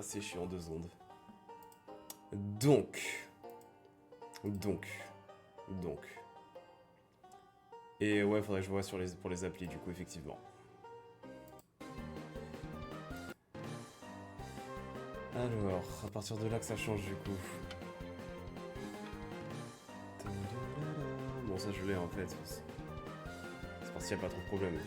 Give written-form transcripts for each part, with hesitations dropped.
c'est chiant, 2 secondes. Donc. Et ouais, faudrait que je vois pour les applis, du coup, effectivement. Alors, à partir de là que ça change, du coup. Bon, ça, je l'ai, en fait. C'est parce qu'il n'y a pas trop de problème.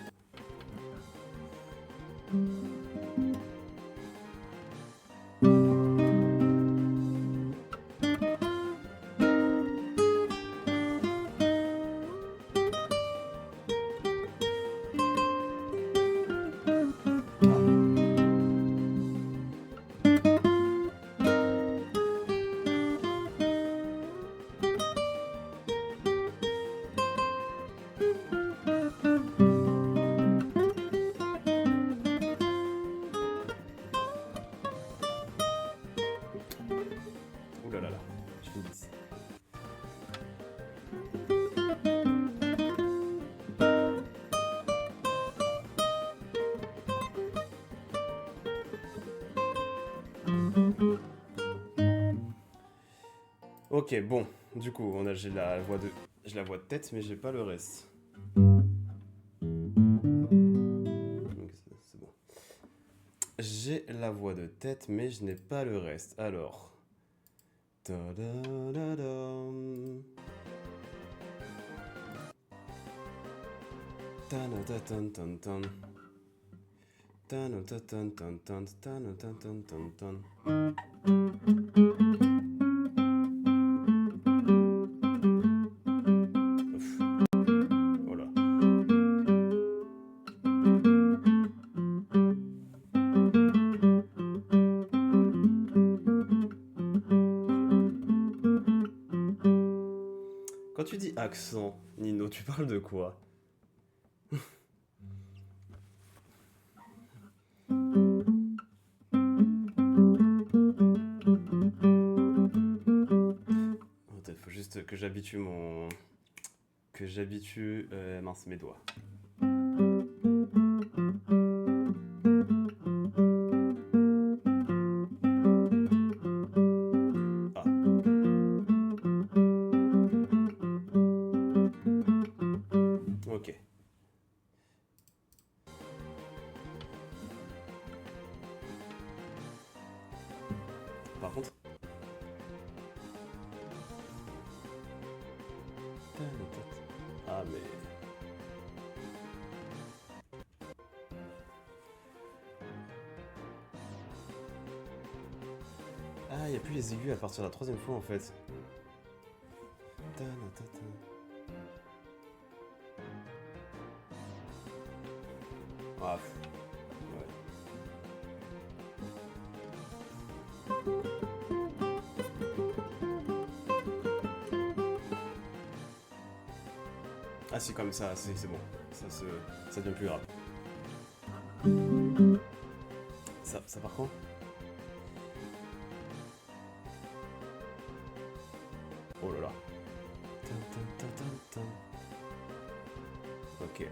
Ouh là là là, je finis. Ok, bon, du coup, j'ai la voix de tête, mais j'ai pas le reste. Donc, c'est bon. J'ai la voix de tête, mais je n'ai pas le reste. Alors. Ta-da-da-dam. Ta-na-ta-tan-tan-tan. Ta-na-ta-tan-tan-tan. Ta-na-ta-tan-tan-tan. Voilà. Quand tu dis accent, Nino, tu parles de quoi? Peut-être faut juste que j'habitue mince, mes doigts. Ah. Ok. Par contre... Ah mais... Ah, il n'y a plus les aigus à partir de la 3e fois en fait. Ah, ouais. Ah si, comme ça, c'est bon. Ça devient plus grave. Ça part quand? Oh là là. Ok.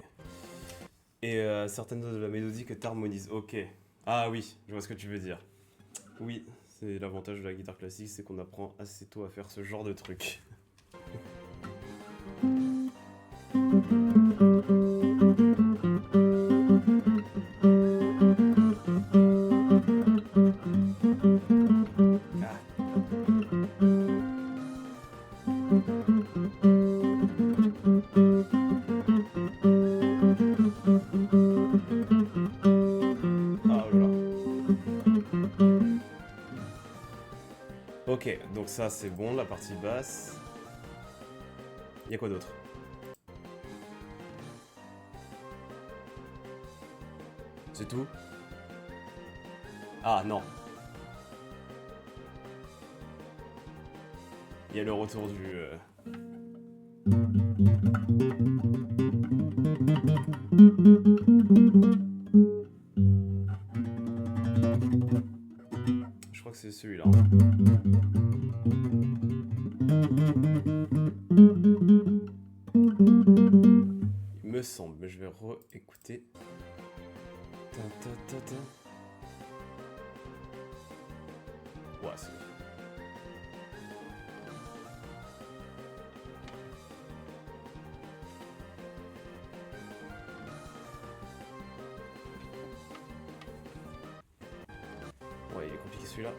Et certaines notes de la mélodie que t'harmonises. Ok. Ah oui, je vois ce que tu veux dire. Oui, c'est l'avantage de la guitare classique, c'est qu'on apprend assez tôt à faire ce genre de truc. Ok, donc ça c'est bon, la partie basse. Y'a quoi d'autre? C'est tout? Ah non. Il y a le retour du... Je crois que c'est celui-là. Il me semble, mais je vais réécouter. Ouais, c'est... Ouais, il est compliqué celui-là.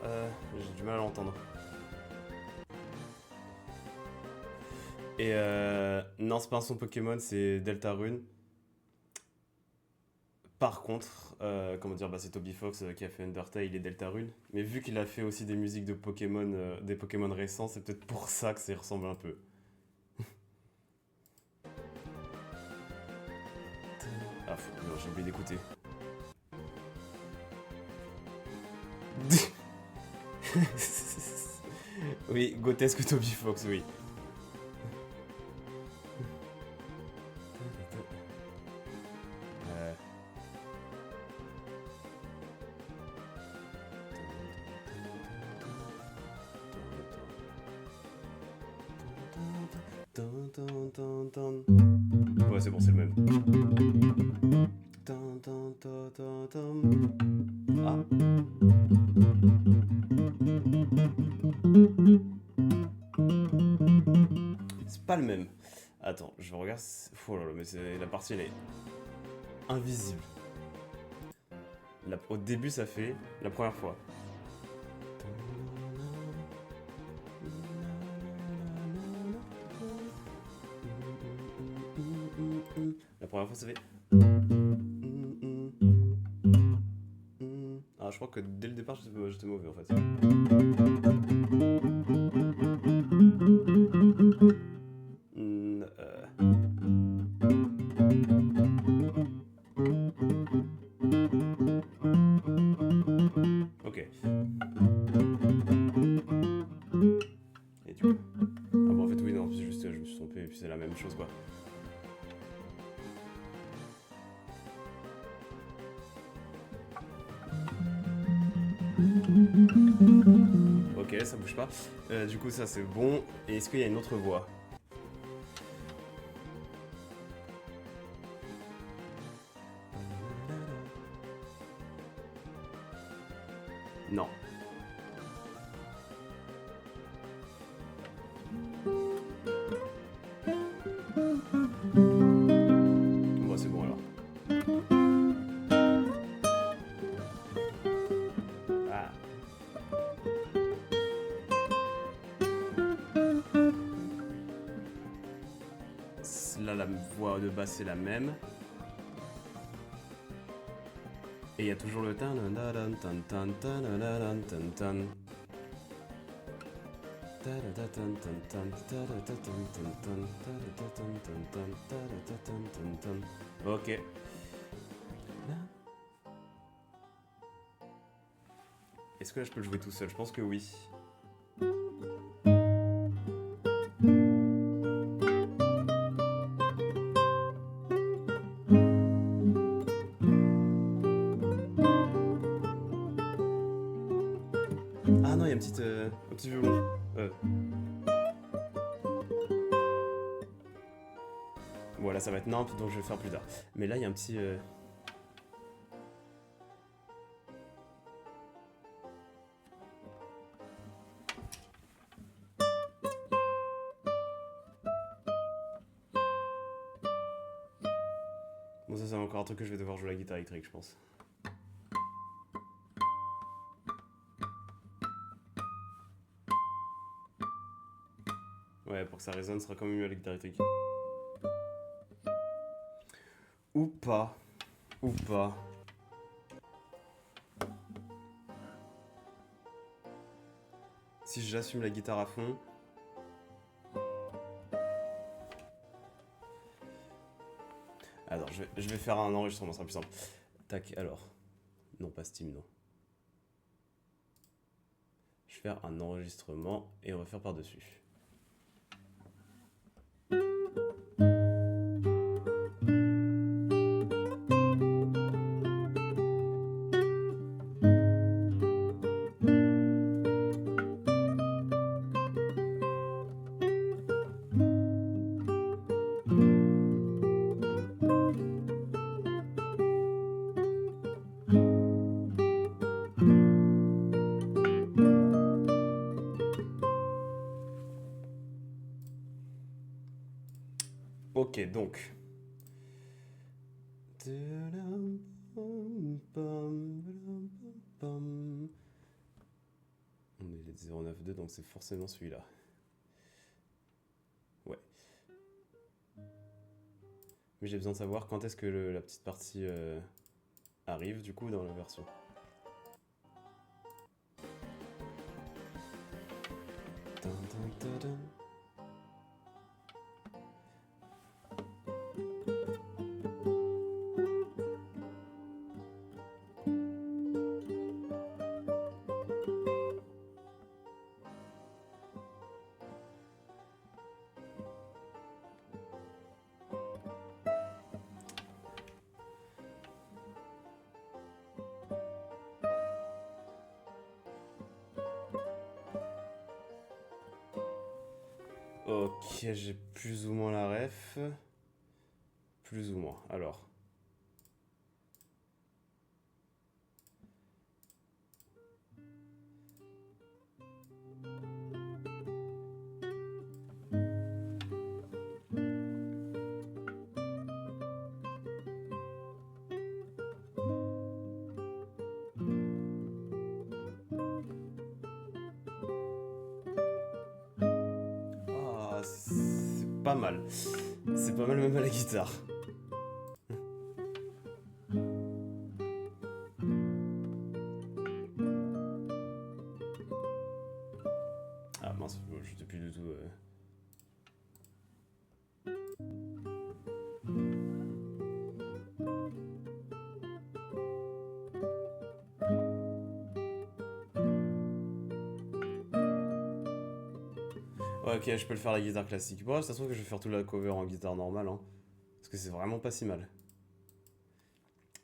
J'ai du mal à l'entendre. Et non, c'est pas un son Pokémon, c'est Deltarune. Par contre, comment dire, bah, c'est Toby Fox qui a fait Undertale et Deltarune. Mais vu qu'il a fait aussi des musiques de Pokémon, des Pokémon récents, c'est peut-être pour ça que ça y ressemble un peu. Ah, non, j'ai oublié d'écouter. Oui, grotesque Toby Fox, oui. Ouais, c'est bon, c'est le même. Ah. C'est pas le même. Attends, je regarde. Oh là là, mais la partie elle est invisible. Au début, ça fait la première fois. La première fois, ça fait. Ah, je crois que dès le départ, j'étais mauvais en fait. Ok. Et du coup. Ah bon, en fait, oui, non, c'est juste, je me suis trompé, et puis c'est la même chose quoi. Ok, ça bouge pas. Du coup, ça c'est bon. Et est-ce qu'il y a une autre voix? Non. Bon, c'est bon alors. Ah. Là, la voix de basse c'est la même. Et il y a toujours le tan tan tan tan tan tan tan. Ok. Est-ce que là je peux le jouer tout seul? Je pense que oui. Ah non, il y a un petit violon. Voilà, ça va être nimp, donc je vais le faire plus tard. Mais là, il y a un petit... Bon, ça c'est encore un truc que je vais devoir jouer à la guitare électrique, je pense. Ouais, pour que ça résonne, ce sera quand même mieux à la guitare électrique. Ou pas. Ou pas. Si j'assume la guitare à fond... Alors, je vais faire un enregistrement, ça sera plus simple. Tac, alors. Non, pas Steam, non. Je vais faire un enregistrement et on va faire par-dessus. Ok, donc. On est les 092, donc c'est forcément celui-là. Ouais. Mais j'ai besoin de savoir quand est-ce que la petite partie arrive, du coup, dans la version. Dun, dun, dun, dun. Ok, j'ai plus ou moins la ref. Plus ou moins. Alors. Ah, c'est pas mal. C'est pas mal même à la guitare. Ah mince, je sais plus du tout. Ouais, ok, je peux le faire à la guitare classique. Bon, ça se trouve que je vais faire toute la cover en guitare normale, hein. Parce que c'est vraiment pas si mal.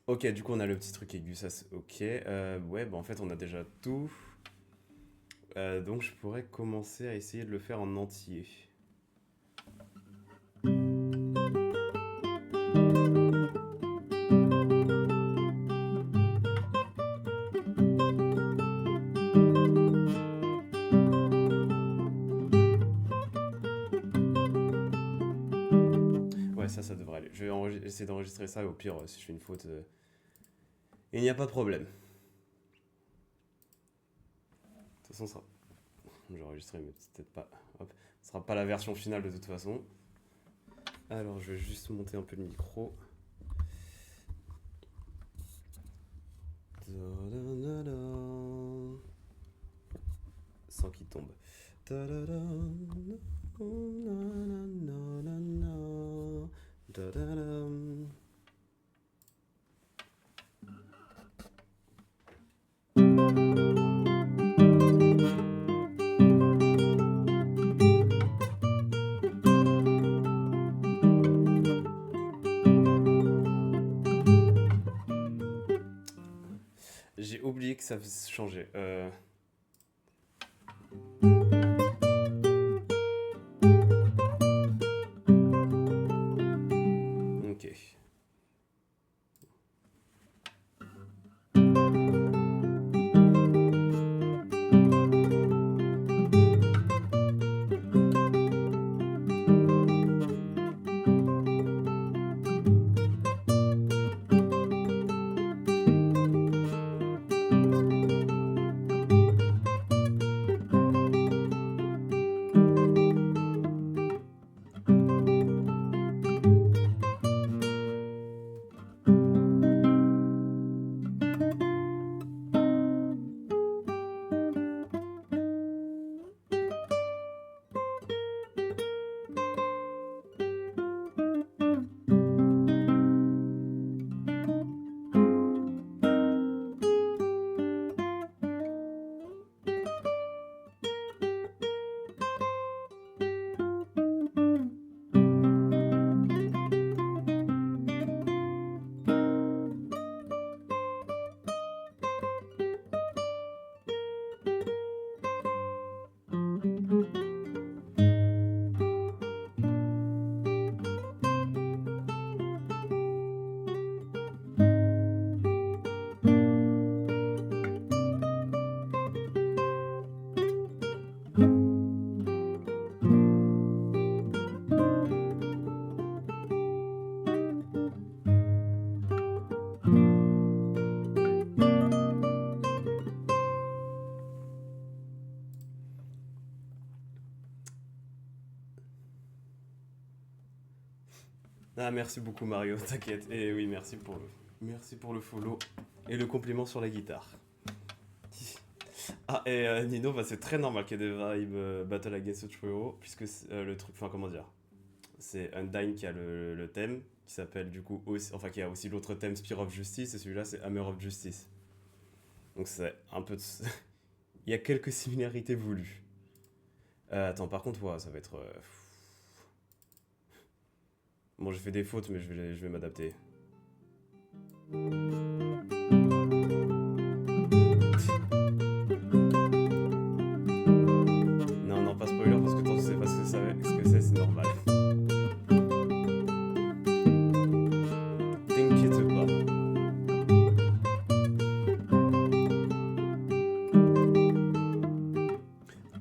Ok, du coup, on a le petit truc aigu, ça c'est ok. Ouais, bah en fait, on a déjà tout. Donc, je pourrais commencer à essayer de le faire en entier. Ouais, ça devrait aller. Je vais essayer d'enregistrer ça, et au pire, si je fais une faute, il n'y a pas de problème. De toute façon, ça. Je vais enregistrer, mais peut-être pas. Hop. Ce sera pas la version finale de toute façon. Alors, je vais juste monter un peu le micro. Sans qu'il tombe. J'ai oublié que ça changeait. Ok. Ah, merci beaucoup Mario, t'inquiète. Et oui, merci pour le follow et le compliment sur la guitare. Ah, et Nino, bah, c'est très normal qu'il y ait des vibes Battle Against the Trio, puisque le truc, enfin comment dire, c'est Undyne qui a le thème, qui s'appelle du coup aussi, enfin qui a aussi l'autre thème Spear of Justice, et celui-là c'est Hammer of Justice. Donc c'est un peu il y a quelques similarités voulues. Attends, par contre, ouais, ça va être... Bon, j'ai fait des fautes, mais je vais m'adapter. Non, non, pas spoiler, parce que tant que tu sais pas ce que c'est normal. T'inquiète pas.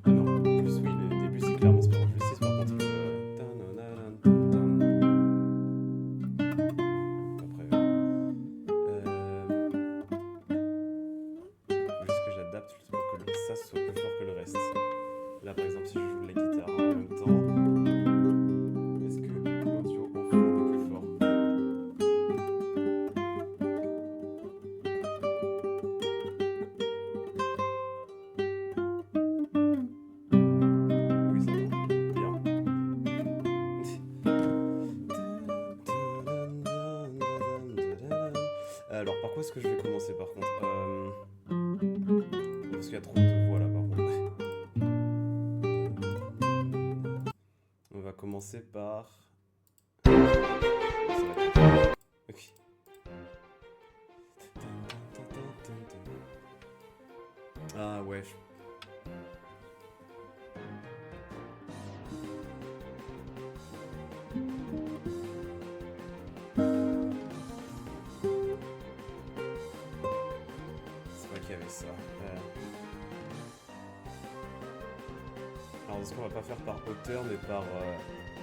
Ah non, en plus, oui, le début c'est clairement Spear of Justice, par contre, après, faut juste que j'adapte juste pour que ça soit plus fort que le reste. Là, par exemple, si je joue de la guitare en même temps, est-ce que l'audio en fond est plus fort? Oui, ça va. Bien. Alors, par quoi est-ce que je vais commencer par contre parce qu'il y a trop de voix là par contre. On va commencer par. Ok. Ah ouais. C'est vrai qu'il y avait ça. Alors, est-ce qu'on va pas faire par hauteur mais par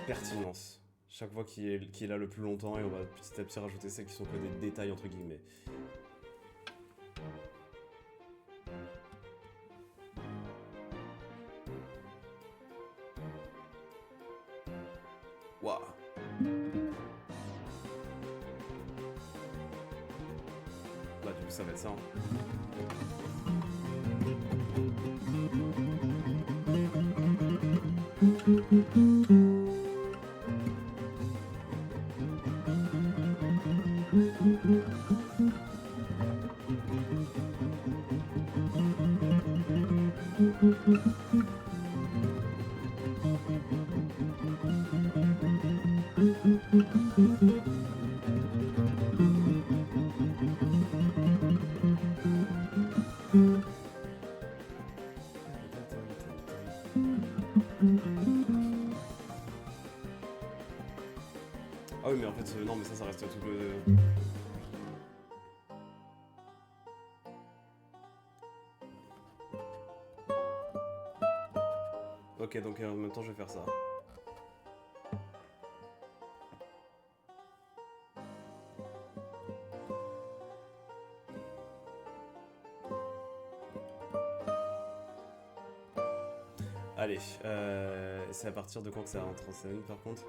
pertinence? Chaque fois qui est là le plus longtemps et on va petit à petit rajouter celles qui sont que des détails entre guillemets. Waouh. Bah du coup ça va être ça. Ah oui mais en fait non mais ça reste tout le... Ok donc en même temps je vais faire ça. Allez, c'est à partir de quand que ça entre en scène par contre?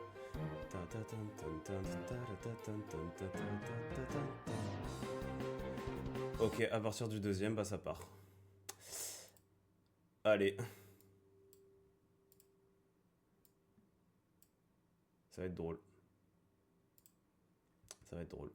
Ok, à partir du deuxième, bah ça part. Allez. Ça va être drôle. Ça va être drôle.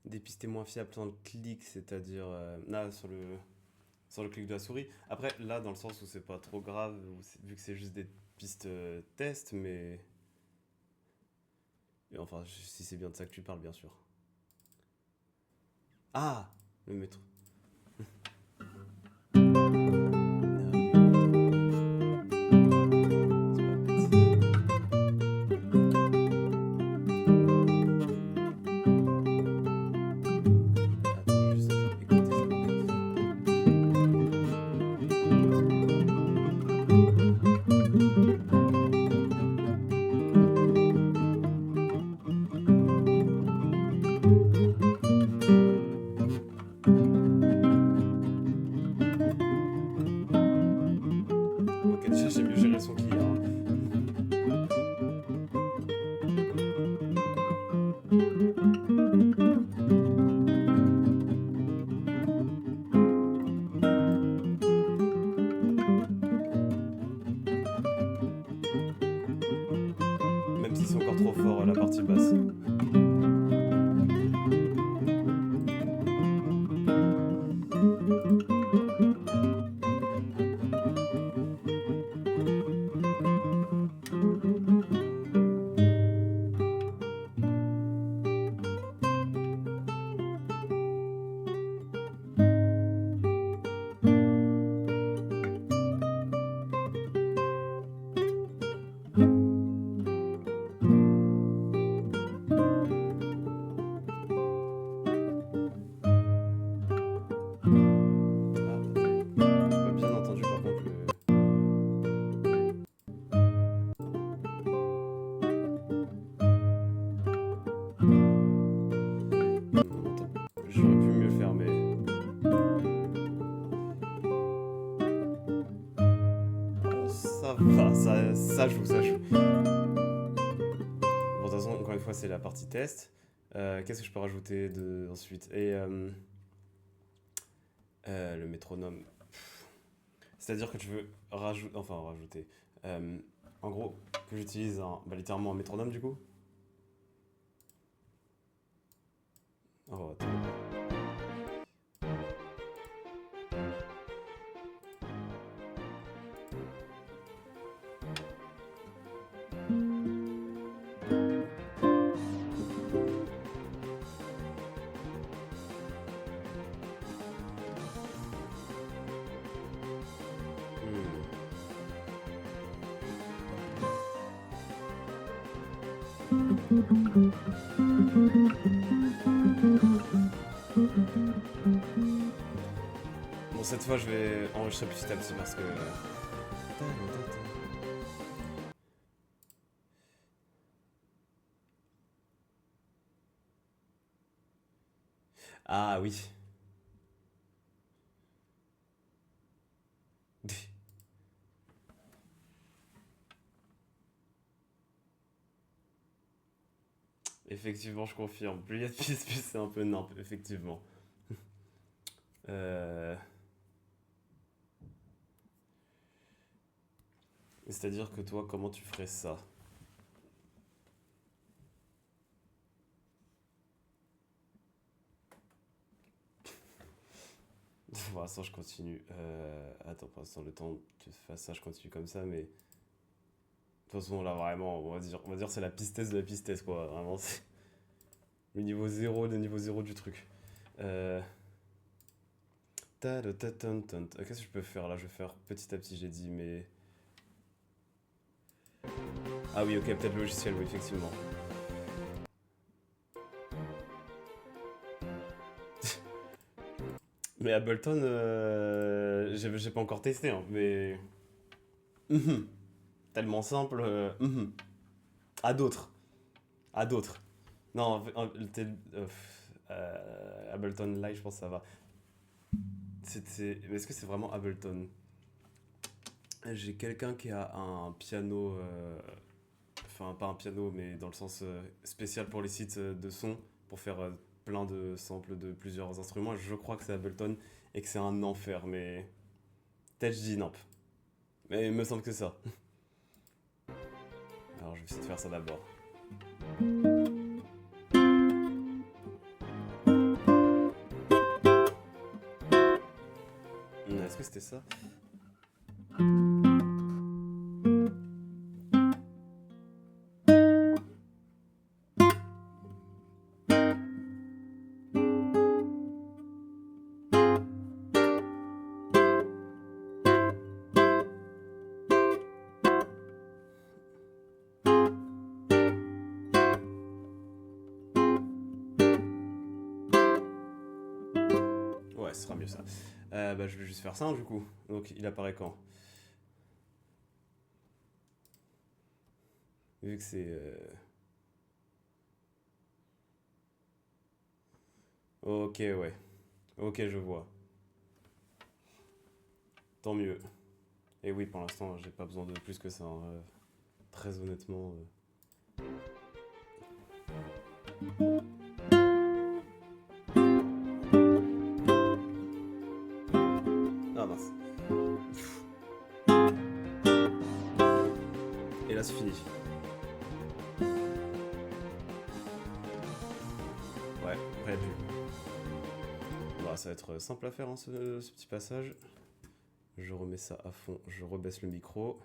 Dépister moins fiable dans le clic, c'est-à-dire là sur le clic de la souris. Après, là, dans le sens où c'est pas trop grave, vu que c'est juste des pistes test, mais enfin, si c'est bien de ça que tu parles, bien sûr. Ah, le métro. Ok, déjà j'ai mieux géré son qu'hier, hein. Même si c'est encore trop fort la partie basse. Ah, j'ai pas bien entendu par contre le. J'aurais pu mieux faire, mais. Ça va, ça joue, ça joue. Bon, de toute façon, encore une fois, c'est la partie test. Qu'est-ce que je peux rajouter ensuite? Le métronome. C'est-à-dire que tu veux rajouter. Euh, En gros, que j'utilise littéralement un métronome du coup. Oh, attends. Hmm. Bon, cette fois, je vais enregistrer petit à petit parce que. Ah oui. Effectivement, je confirme. Plus il y a de pistes, plus c'est un peu nimp, effectivement. Euh, C'est-à-dire que toi, comment tu ferais ça? Pour l'instant, je continue. Attends, pour l'instant, le temps que tu fasses ça, je continue comme ça, mais. De toute façon, là, vraiment, on va dire c'est la pistesse de la pistesse, quoi. Vraiment, c'est le niveau zéro du truc. Euh... Qu'est-ce que je peux faire là? Je vais faire petit à petit, j'ai dit, mais. Ah oui, ok, peut-être le logiciel, oui, effectivement. Mais Ableton, j'ai pas encore testé, hein, mais. Mhm. Tellement simple. À d'autres. À d'autres. Non, Ableton Live, je pense que ça va. Mais est-ce que c'est vraiment Ableton? J'ai quelqu'un qui a un piano. Enfin, pas un piano, mais dans le sens spécial pour les sites de son, pour faire plein de samples de plusieurs instruments. Je crois que c'est Ableton et que c'est un enfer, mais. Peut-être je dis non. Mais il me semble que c'est ça. Alors je vais essayer de faire ça d'abord. Est-ce que c'était ça? Ouais, ce sera mieux ça. Bah, je vais juste faire ça du coup. Donc, il apparaît quand? Vu que c'est. Ok, ouais. Ok, je vois. Tant mieux. Et oui, pour l'instant, j'ai pas besoin de plus que ça, hein. Très honnêtement. Ah mince. Et là, c'est fini. Ouais, prévu. Bah, ça va être simple à faire, hein, ce petit passage. Je remets ça à fond, je rebaisse le micro.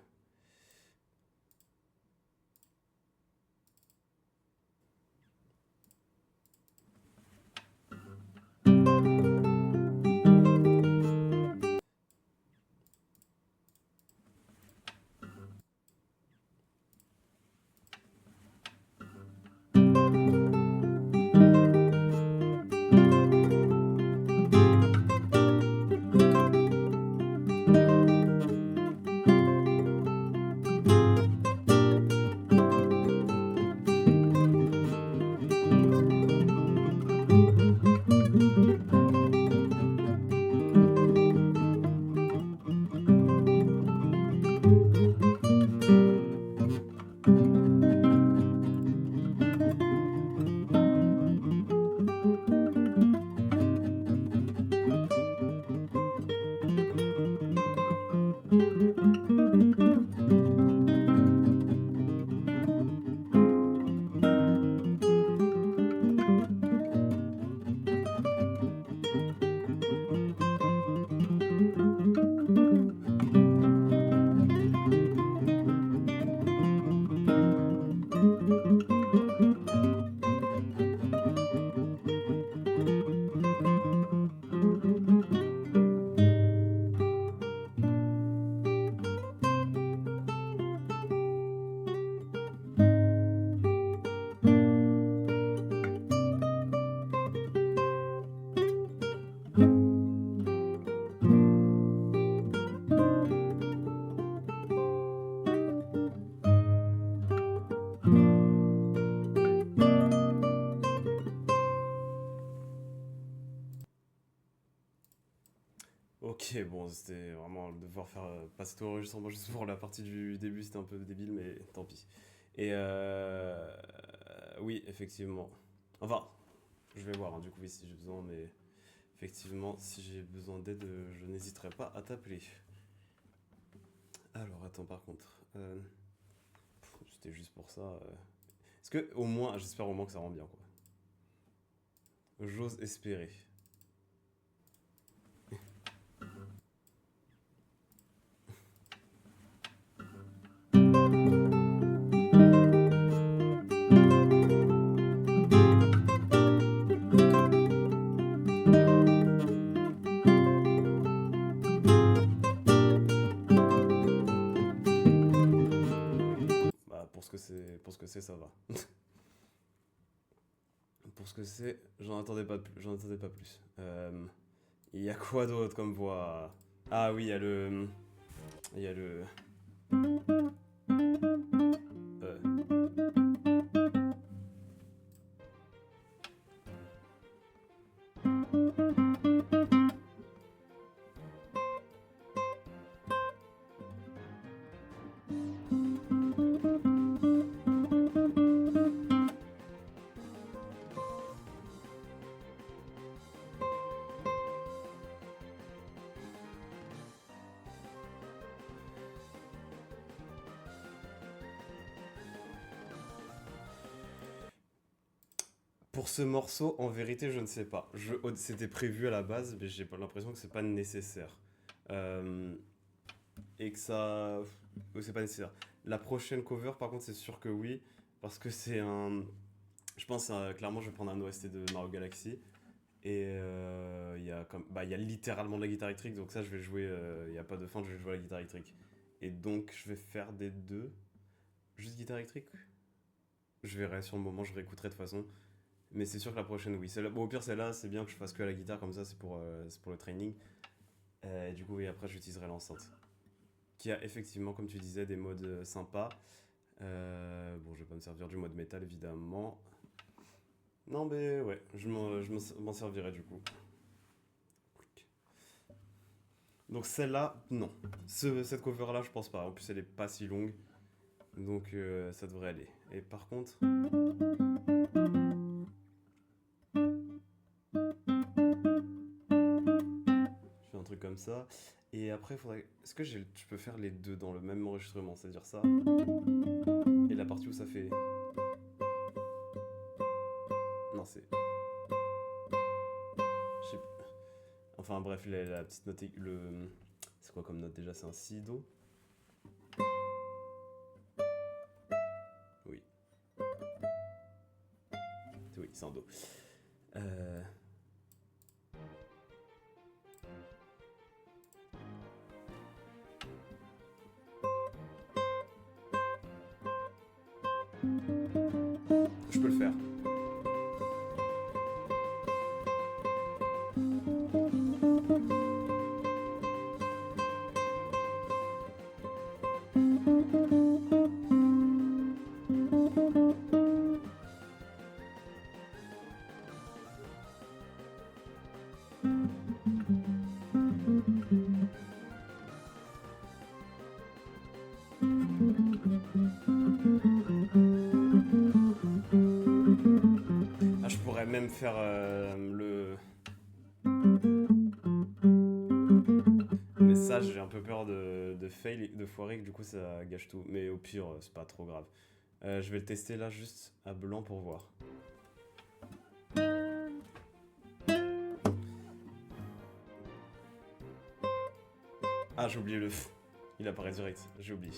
Ok, bon, c'était vraiment devoir faire passer tout l'enregistrement juste pour la partie du début, c'était un peu débile, mais tant pis. Et oui, effectivement. Enfin, je vais voir, hein, du coup, oui, si j'ai besoin, mais effectivement, si j'ai besoin d'aide, je n'hésiterai pas à t'appeler. Alors, attends, par contre, c'était juste pour ça. Est-ce que, au moins, j'espère au moins que ça rend bien, quoi. J'ose espérer. Bah, pour ce que c'est, ça va. Pour ce que c'est, j'en attendais pas plus. Il y a quoi d'autre comme voix? Ah oui, il y a le. Il y a le. euh, Pour ce morceau, en vérité, je ne sais pas. C'était prévu à la base, mais j'ai pas l'impression que c'est pas nécessaire. et que ça... c'est pas nécessaire. La prochaine cover, par contre, c'est sûr que oui, parce que c'est un... Je pense clairement, je vais prendre un OST de Mario Galaxy. Et il y a littéralement de la guitare électrique, donc ça je vais jouer, il n'y a pas de fin, je vais jouer à la guitare électrique. Et donc je vais faire des deux. Juste guitare électrique. Je verrai sur le moment, je réécouterai de toute façon. Mais c'est sûr que la prochaine, oui. Bon, au pire, celle-là, c'est bien que je fasse que à la guitare, comme ça, c'est pour le training. Et du coup, oui, après, j'utiliserai l'enceinte. Qui a effectivement, comme tu disais, des modes sympas. Bon, je vais pas me servir du mode métal, évidemment. Non, mais ouais, je m'en servirai du coup. Donc celle-là, non. Cette cover-là, je pense pas. En plus, elle est pas si longue. Donc ça devrait aller. Et par contre... Je fais un truc comme ça. Et après, il faudrait... Est-ce que je peux faire les deux dans le même enregistrement? C'est-à-dire ça. Et la partie où ça fait... Non, c'est... Je sais... Enfin bref, la petite note... C'est quoi comme note déjà? C'est un si do? Oui. Oui, c'est un do. Je peux le faire. Ah, je pourrais même faire le... Mais ça, j'ai un peu peur de fail, de foirer, que du coup ça gâche tout. Mais au pire, c'est pas trop grave. Je vais le tester là, juste à blanc pour voir. Ah, j'ai oublié le... Il apparaît direct, j'ai oublié.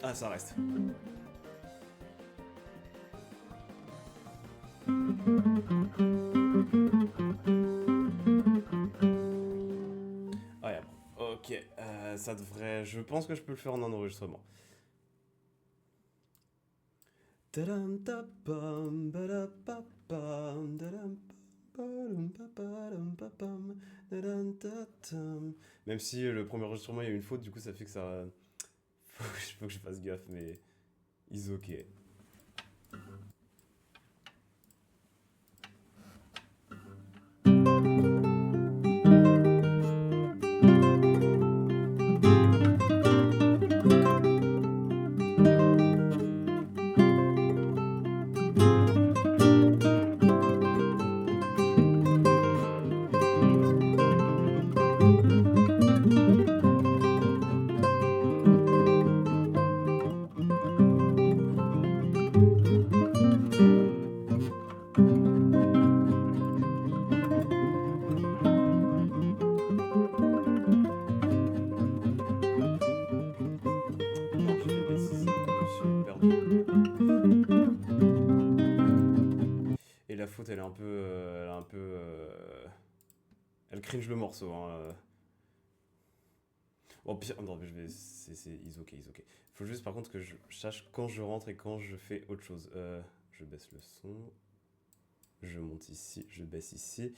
Ah, ça reste. Ah, yeah. Ok, ça devrait... Je pense que je peux le faire en un enregistrement. Même si le premier enregistrement il y a eu une faute, du coup ça fait que ça... Faut que je fasse gaffe, mais... Is ok. Non, j'ai fait une bêtise. Je suis perdu. Et la faute, elle est un peu... elle est un peu... Elle cringe le morceau, hein. Oh pire, non, mais je vais... C'est is ok, is ok. Faut juste par contre que je sache quand je rentre et quand je fais autre chose. Je baisse le son. Je monte ici, je baisse ici.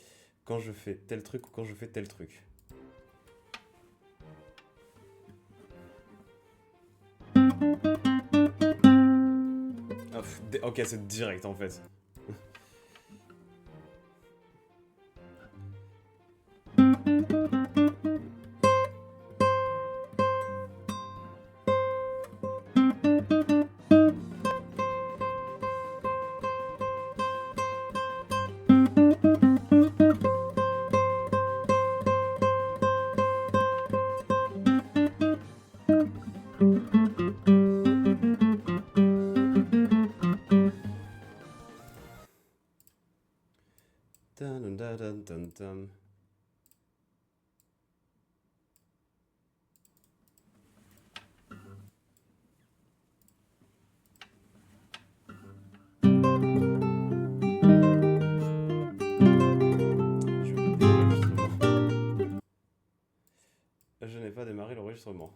quand je fais tel truc ou quand je fais tel truc. Ok, c'est direct en fait. Dun, dun, dun, dun, dun. Je n'ai pas démarré l'enregistrement.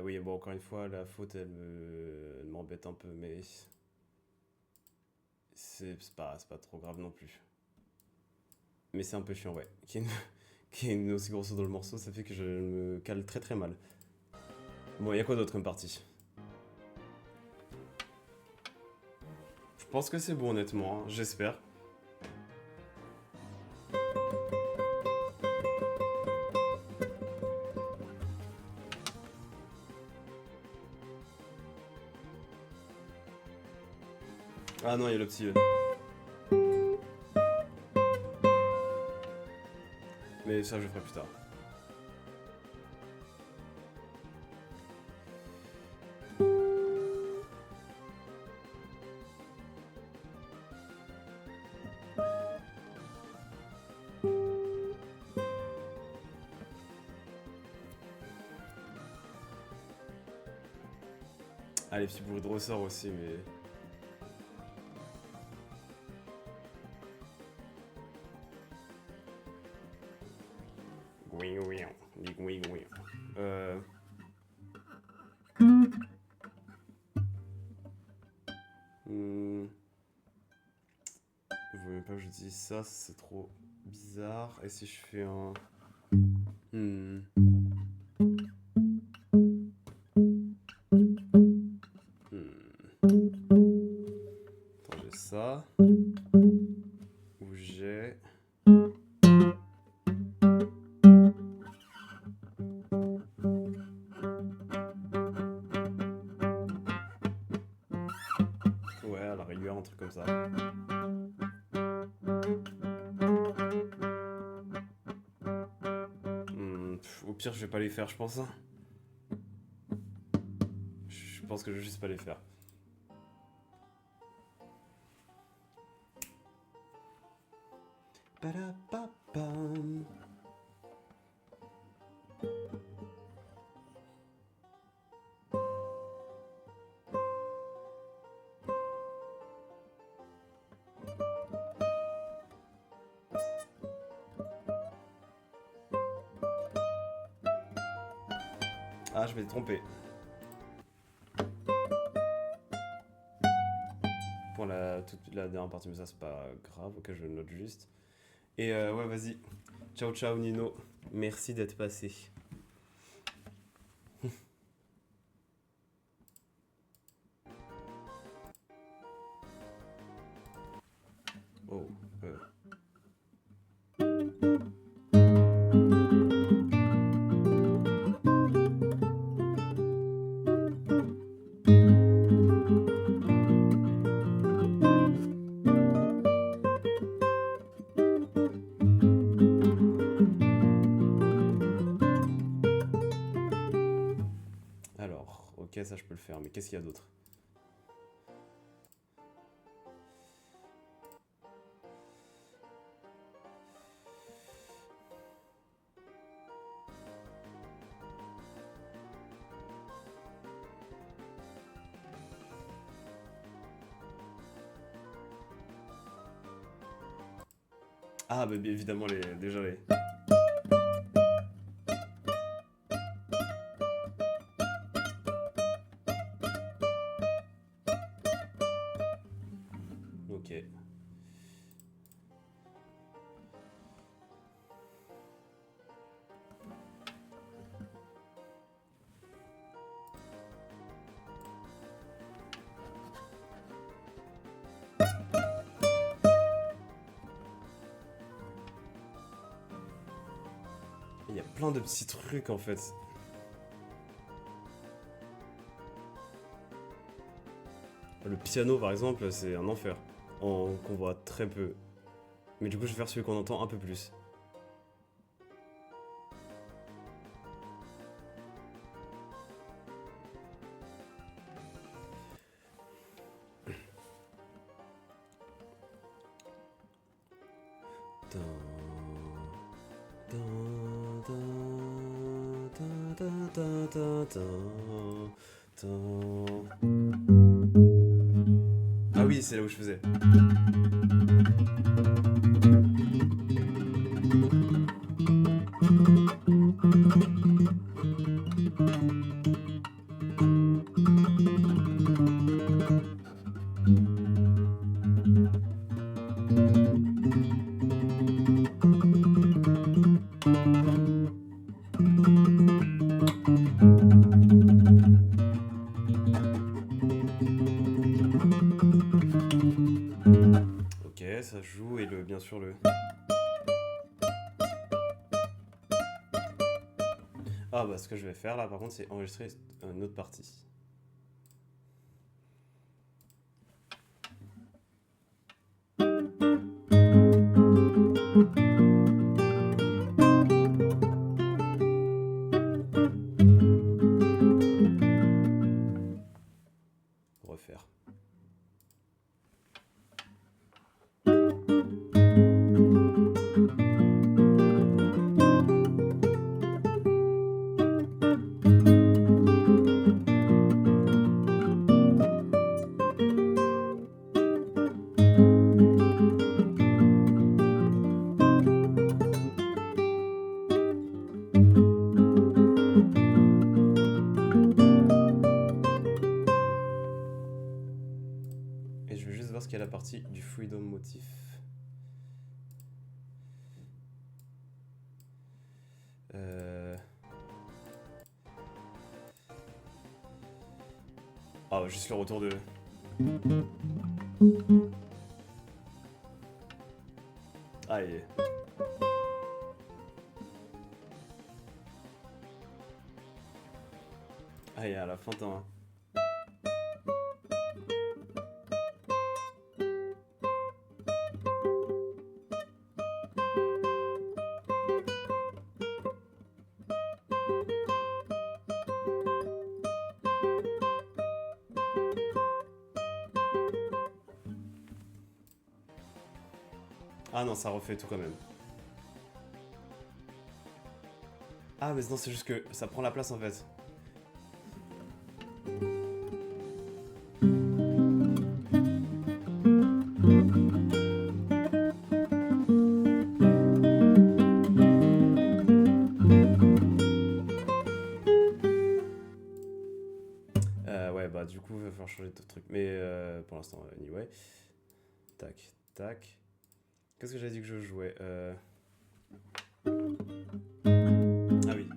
Oui, bon, encore une fois, la faute, elle m'embête un peu, mais c'est pas trop grave non plus. Mais c'est un peu chiant, ouais. Qu'il y ait une aussi grosse dans le morceau, ça fait que je me cale très très mal. Bon, y a quoi d'autre comme partie? Je pense que c'est bon, honnêtement, hein, j'espère. Ah non, il y a le petit E. Mais ça, je ferai plus tard. Ah, les petits bruits de ressort aussi, mais... Vous voulez même pas que je dise ça, c'est trop bizarre. Et si je fais un... Hmm. Attends, j'ai ça. Où j'ai... Ouais, à la rigueur, un truc comme ça. Au pire, je vais pas les faire, je pense. Hein. Je pense que je vais juste pas les faire. Ba-da-ba-bam. Ah, je m'étais trompé. Pour toute la dernière partie, mais ça, c'est pas grave. Ok, je le note juste. Et ouais, vas-y. Ciao, ciao, Nino. Merci d'être passé. Oh, Alors, ok, ça je peux le faire, mais qu'est-ce qu'il y a d'autre? Ah, bah bien évidemment, déjà les. Ok. Il y a plein de petits trucs en fait. Le piano par exemple, c'est un enfer. Qu'on voit très peu. Mais du coup, je vais faire celui qu'on entend un peu plus. Ah oui, c'est là où je faisais. Ok, ça joue et bien sûr le. Ah bah ce que je vais faire là par contre c'est enregistrer une autre partie. Refaire. Et je vais juste voir ce qu'il y a la partie du Freedom Motif. Ah, juste le retour de. Aïe. Aïe, à la fin, t'as. Ah non, ça refait tout quand même. Ah mais non, c'est juste que ça prend la place en fait. Ouais, bah du coup, il va falloir changer de truc. Mais pour l'instant, anyway. Tac, tac. Qu'est-ce que j'avais dit que je jouais Ah oui.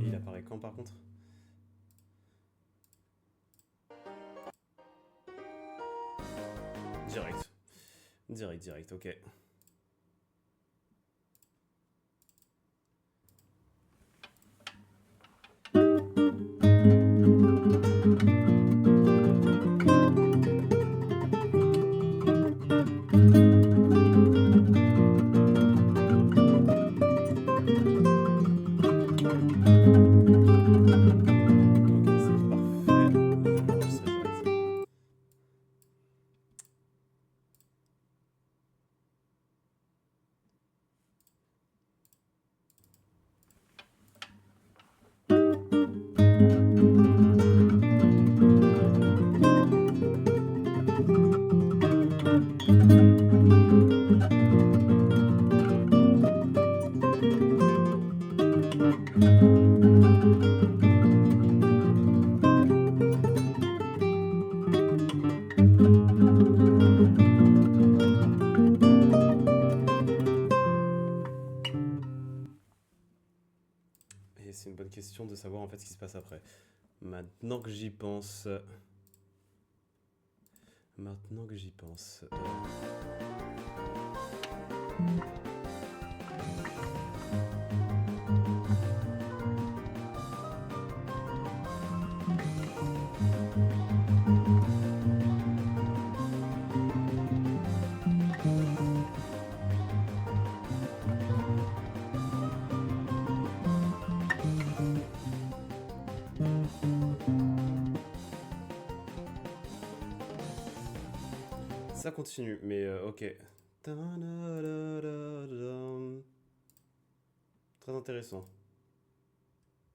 Et il apparaît quand par contre? Direct. Direct, ok. Et c'est une bonne question de savoir en fait ce qui se passe après. Maintenant que j'y pense. Maintenant que j'y pense. Ça continue, mais ok. Très intéressant.